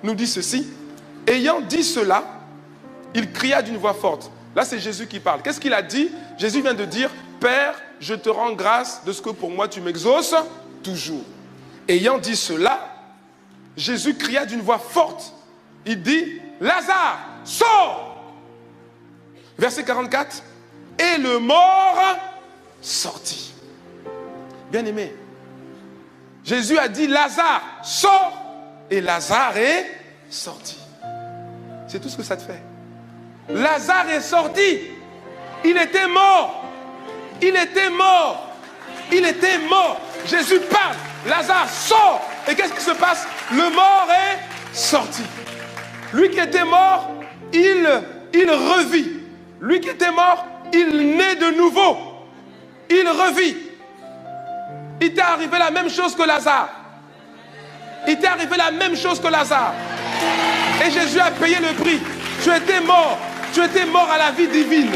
nous dit ceci. Ayant dit cela, il cria d'une voix forte. Là, c'est Jésus qui parle. Qu'est-ce qu'il a dit? Jésus vient de dire, Père, je te rends grâce de ce que pour moi tu m'exauces toujours. Ayant dit cela, Jésus cria d'une voix forte. Il dit, Lazare, sors! Verset 44. Et le mort sortit. Bien-aimé, Jésus a dit, Lazare, sors! Et Lazare est sorti. C'est tout ce que ça te fait. Lazare est sorti. Il était mort. Il était mort. Il était mort. Jésus parle. Lazare sort. Et qu'est-ce qui se passe? Le mort est sorti. Lui qui était mort, il revit. Lui qui était mort, il naît de nouveau. Il revit. Il t'est arrivé la même chose que Lazare. Il t'est arrivé la même chose que Lazare. Et Jésus a payé le prix. Tu étais mort. Tu étais mort à la vie divine.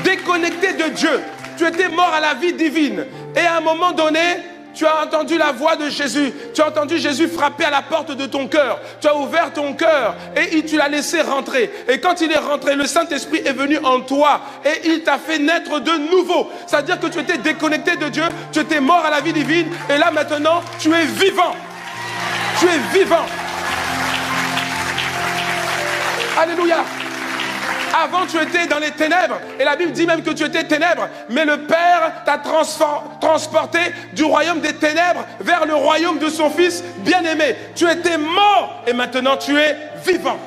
Déconnecté de Dieu. Tu étais mort à la vie divine. Et à un moment donné, tu as entendu la voix de Jésus. Tu as entendu Jésus frapper à la porte de ton cœur. Tu as ouvert ton cœur et tu l'as laissé rentrer. Et quand il est rentré, le Saint-Esprit est venu en toi et il t'a fait naître de nouveau. C'est-à-dire que tu étais déconnecté de Dieu. Tu étais mort à la vie divine. Et là maintenant, tu es vivant. Tu es vivant. Alléluia. Avant, tu étais dans les ténèbres. Et la Bible dit même que tu étais ténèbres. Mais le Père t'a transporté du royaume des ténèbres vers le royaume de son Fils bien-aimé. Tu étais mort et maintenant tu es vivant.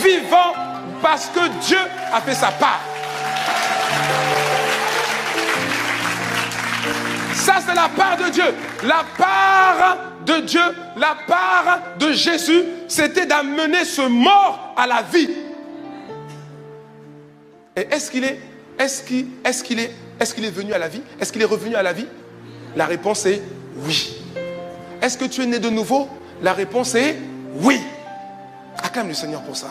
Vivant parce que Dieu a fait sa part. Ça, c'est la part de Dieu. La part de Dieu, la part de Jésus, c'était d'amener ce mort à la vie. Et est-ce qu'il est venu à la vie? Est-ce qu'il est revenu à la vie? La réponse est oui. Est-ce que tu es né de nouveau? La réponse est oui. Acclame le Seigneur pour ça.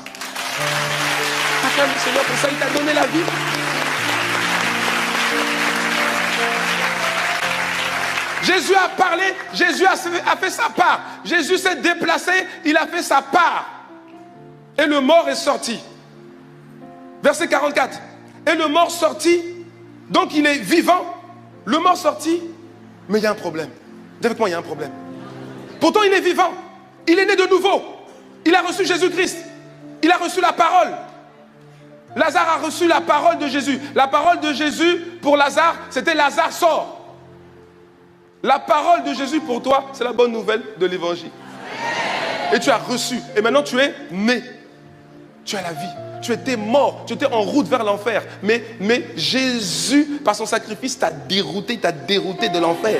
Acclame le Seigneur pour ça, il t'a donné la vie. Jésus a parlé, Jésus a fait sa part. Jésus s'est déplacé, il a fait sa part. Et le mort est sorti. Verset 44. Et le mort sorti, donc il est vivant. Le mort sorti, mais il y a un problème. Dis avec moi, il y a un problème. Pourtant, il est vivant. Il est né de nouveau. Il a reçu Jésus-Christ. Il a reçu la parole. Lazare a reçu la parole de Jésus. La parole de Jésus pour Lazare, c'était Lazare sort. La parole de Jésus pour toi, c'est la bonne nouvelle de l'évangile. Et tu as reçu. Et maintenant, tu es né. Tu as la vie. Tu étais mort. Tu étais en route vers l'enfer. Mais Jésus, par son sacrifice, t'a dérouté de l'enfer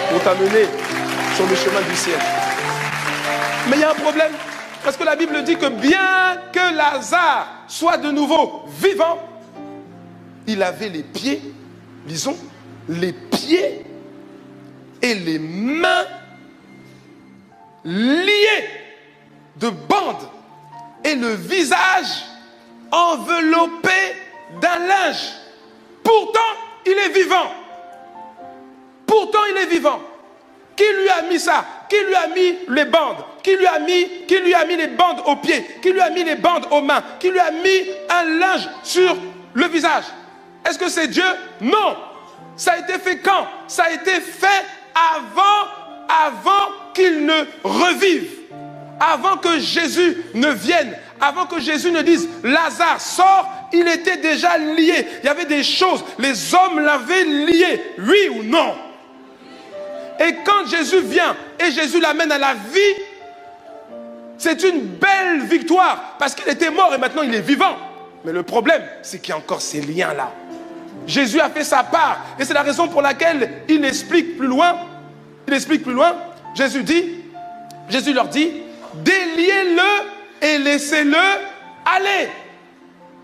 pour t'amener sur le chemin du ciel. Mais il y a un problème. Parce que la Bible dit que bien que Lazare soit de nouveau vivant, il avait les pieds, lisons, les pieds et les mains liées de bandes et le visage enveloppé d'un linge. Pourtant, il est vivant. Pourtant, il est vivant. Qui lui a mis ça? Qui lui a mis les bandes? Qui lui a mis les bandes aux pieds? Qui lui a mis les bandes aux mains? Qui lui a mis un linge sur le visage? Est-ce que c'est Dieu? Non. Ça a été fait quand? Ça a été fait avant qu'il ne revive, avant que Jésus ne vienne, avant que Jésus ne dise Lazare sort, il était déjà lié. Il y avait des choses, les hommes l'avaient lié, oui ou non. Et quand Jésus vient et Jésus l'amène à la vie, c'est une belle victoire parce qu'il était mort et maintenant il est vivant. Mais le problème, c'est qu'il y a encore ces liens-là. Jésus a fait sa part. Et c'est la raison pour laquelle il explique plus loin. Jésus leur dit, déliez-le et laissez-le aller.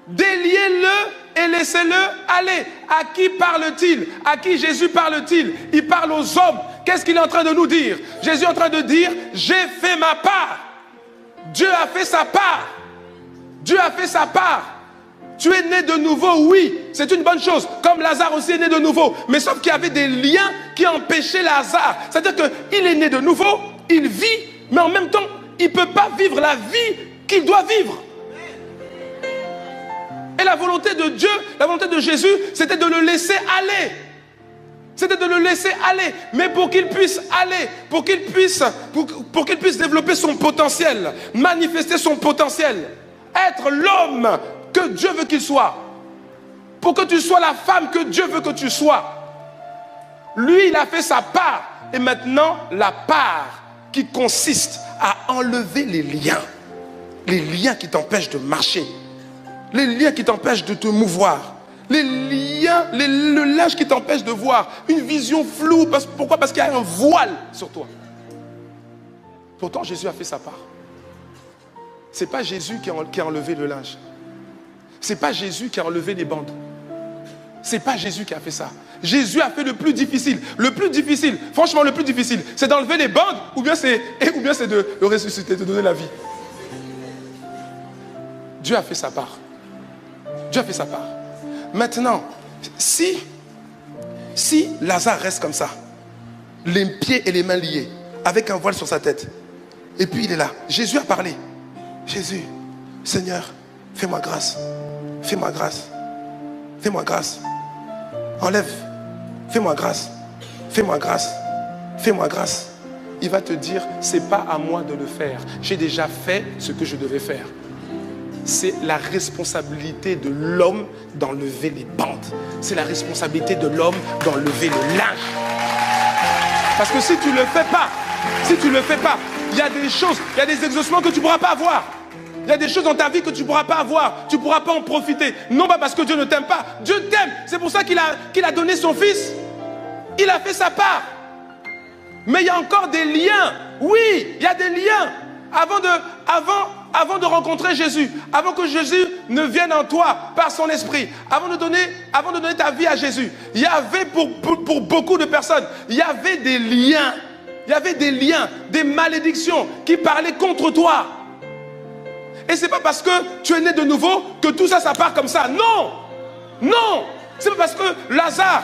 Déliez-le et laissez-le aller. À qui parle-t-il? À qui Jésus parle-t-il? Il parle aux hommes. Qu'est-ce qu'il est en train de nous dire? Jésus est en train de dire, j'ai fait ma part. Dieu a fait sa part. Dieu a fait sa part. Tu es né de nouveau, oui, c'est une bonne chose. Comme Lazare aussi est né de nouveau. Mais sauf qu'il y avait des liens qui empêchaient Lazare. C'est-à-dire qu'il est né de nouveau, il vit, mais en même temps, il ne peut pas vivre la vie qu'il doit vivre. Et la volonté de Dieu, la volonté de Jésus, c'était de le laisser aller. C'était de le laisser aller. Mais pour qu'il puisse aller, pour qu'il puisse développer son potentiel, manifester son potentiel, être l'homme que Dieu veut qu'il soit, pour que tu sois la femme que Dieu veut que tu sois. Lui, il a fait sa part. Et maintenant, la part qui consiste à enlever les liens qui t'empêchent de marcher, les liens qui t'empêchent de te mouvoir, les liens, le linge qui t'empêche de voir, une vision floue. Pourquoi? Parce qu'il y a un voile sur toi. Pourtant, Jésus a fait sa part. Ce n'est pas Jésus qui a enlevé le linge. Ce n'est pas Jésus qui a enlevé les bandes. Ce n'est pas Jésus qui a fait ça. Jésus a fait le plus difficile. Le plus difficile, franchement le plus difficile, c'est d'enlever les bandes ou bien c'est de le ressusciter, de donner la vie. Dieu a fait sa part. Dieu a fait sa part. Maintenant, si Lazare reste comme ça, les pieds et les mains liés, avec un voile sur sa tête, et puis il est là, Jésus a parlé. Jésus, Seigneur, fais-moi grâce. Fais-moi grâce. Fais-moi grâce. Enlève. Fais-moi grâce. Fais-moi grâce. Fais-moi grâce. Il va te dire, c'est pas à moi de le faire. J'ai déjà fait ce que je devais faire. C'est la responsabilité de l'homme d'enlever les bandes. C'est la responsabilité de l'homme d'enlever le linge. Parce que si tu ne le fais pas, il y a des choses, il y a des exaucements que tu ne pourras pas avoir. Il y a des choses dans ta vie que tu ne pourras pas avoir. Tu ne pourras pas en profiter. Non pas parce que Dieu ne t'aime pas. Dieu t'aime. C'est pour ça qu'il a donné son fils. Il a fait sa part. Mais il y a encore des liens. Oui, il y a des liens. Avant de rencontrer Jésus, avant que Jésus ne vienne en toi par son esprit, avant de donner ta vie à Jésus, il y avait pour beaucoup de personnes, il y avait des liens. Il y avait des liens, des malédictions qui parlaient contre toi. Et c'est pas parce que tu es né de nouveau que tout ça, ça part comme ça. Non! Non! C'est pas parce que Lazare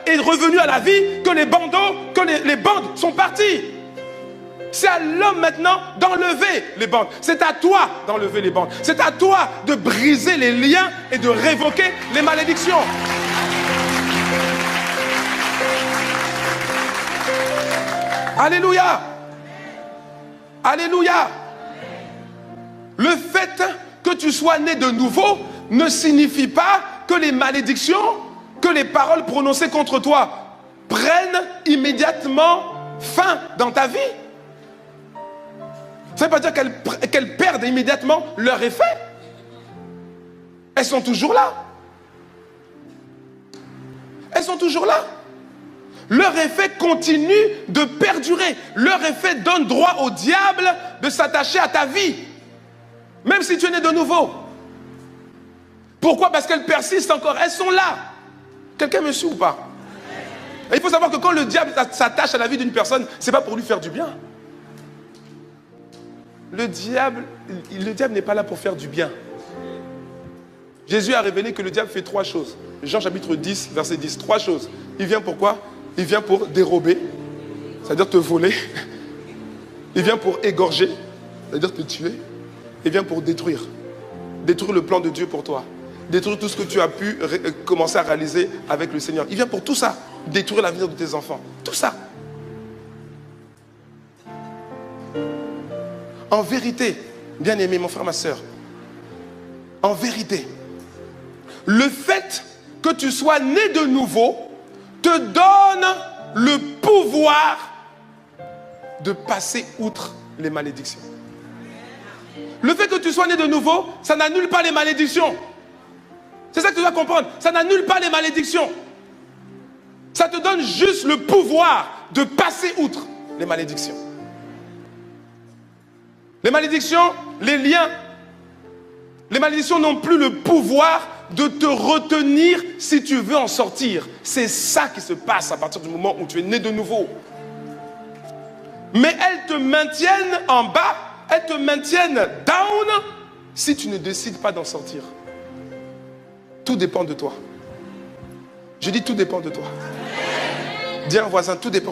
est revenu à la vie que les bandeaux, que les bandes sont parties. C'est à l'homme maintenant d'enlever les bandes. C'est à toi d'enlever les bandes. C'est à toi de briser les liens et de révoquer les malédictions. Alléluia! Alléluia! Le fait que tu sois né de nouveau ne signifie pas que les malédictions, que les paroles prononcées contre toi prennent immédiatement fin dans ta vie. Ça ne veut pas dire qu'elles perdent immédiatement leur effet. Elles sont toujours là. Elles sont toujours là. Leur effet continue de perdurer. Leur effet donne droit au diable de s'attacher à ta vie. Même si tu es né de nouveau. Pourquoi? Parce qu'elles persistent encore. Elles sont là. Quelqu'un me suit ou pas? Et il faut savoir que quand le diable s'attache à la vie d'une personne, ce n'est pas pour lui faire du bien. Le diable n'est pas là pour faire du bien. Jésus a révélé que le diable fait 3 choses. Jean chapitre 10, verset 10. 3 choses. Il vient pour quoi? Il vient pour dérober, c'est-à-dire te voler. Il vient pour égorger, c'est-à-dire te tuer. Il vient pour détruire. Détruire le plan de Dieu pour toi. Détruire tout ce que tu as pu commencer à réaliser avec le Seigneur. Il vient pour tout ça. Détruire l'avenir de tes enfants. Tout ça. En vérité, bien-aimé, mon frère, ma soeur, en vérité, le fait que tu sois né de nouveau te donne le pouvoir de passer outre les malédictions. Le fait que tu sois né de nouveau, ça n'annule pas les malédictions. C'est ça que tu dois comprendre. Ça n'annule pas les malédictions. Ça te donne juste le pouvoir de passer outre les malédictions. Les malédictions, les liens, les malédictions n'ont plus le pouvoir de te retenir si tu veux en sortir. C'est ça qui se passe à partir du moment où tu es né de nouveau. Mais elles te maintiennent en bas, elles te maintiennent down si tu ne décides pas d'en sortir. Tout dépend de toi. Je dis tout dépend de toi. Dis à un voisin, tout dépend de toi.